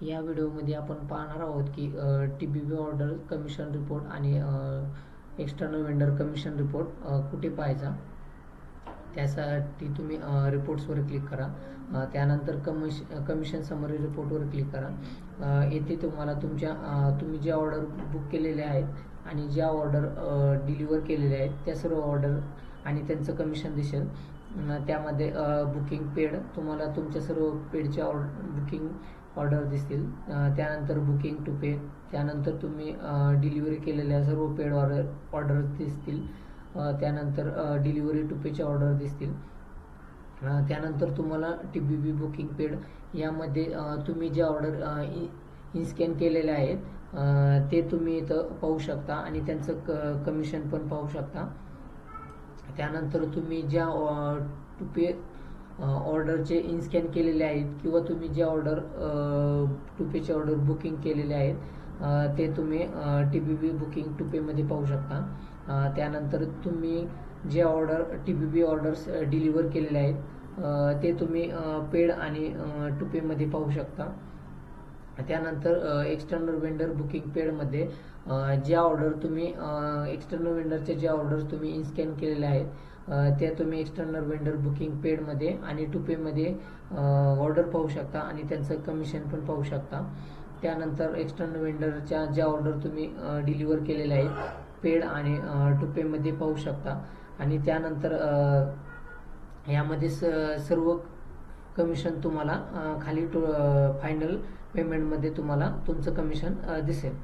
या व्हिडिओमध्ये आपण पाहणार आहोत की TBB ऑर्डर कमिशन रिपोर्ट आणि एक्सटर्नल वेंडर कमिशन रिपोर्ट कुठे पाहायचा. त्यासाठी तुम्ही रिपोर्ट्सवर क्लिक करा. त्यानंतर कमिशन समरी रिपोर्टवर क्लिक करा. येथे तुम्हाला तुम्ही ज्या ऑर्डर बुक केलेल्या आहेत आणि ज्या ऑर्डर डिलिव्हर केलेल्या आहेत त्या सर्व ऑर्डर आणि त्यांचं कमिशन दिसेल. त्यामध्ये बुकिंग पेड तुम्हाला तुमच्या सर्व पेडच्या बुकिंग ऑर्डर दिसतील. त्यानंतर बुकिंग टू पे, त्यानंतर तुम्ही डिलिव्हरी केलेल्या सर्व पेड ऑर्डर दिसतील. त्यानंतर डिलिव्हरी टू पेच्या ऑर्डर दिसतील. त्यानंतर तुम्हाला TBB बुकिंग पेड यामध्ये तुम्ही ज्या ऑर्डर इनस्कॅन केलेल्या आहेत ते तुम्ही इथं पाहू शकता आणि त्यांचं कमिशन पण पाहू शकता. त्यानंतर तुम्ही ज्या टू पे ऑर्डरचे इनस्कॅन केलेले आहेत किंवा तुम्ही जे ऑर्डर टू पेचे ऑर्डर बुकिंग केलेले आहेत ते तुम्ही TBB बुकिंग टू पेमध्ये पाहू शकता. त्यानंतर तुम्ही जे ऑर्डर TBB ऑर्डर्स डिलिव्हर केलेले आहेत ते तुम्ही पेड आणि टू पेमध्ये पाहू शकता. त्यानंतर एक्सटर्नल वेंडर बुकिंग पेडमध्ये ज्या ऑर्डर तुम्ही एक्सटर्नल वेंडरचे ज्या ऑर्डर्स तुम्ही इनस्कॅन केलेल्या आहेत त्या तुम्ही एक्सटर्नल वेंडर बुकिंग पेडमध्ये आणि टू पेमध्ये ऑर्डर पाहू शकता आणि त्यांचं कमिशन पण पाहू शकता. त्यानंतर एक्सटर्नल वेंडरच्या ज्या ऑर्डर तुम्ही डिलिव्हर केलेल्या आहेत पेड आणि टू पेमध्ये पाहू शकता आणि त्यानंतर यामध्ये सर्व कमिशन तुम्हाला खाली फायनल पेमेंटमध्ये तुम्हाला तुमचं कमिशन दिसेल.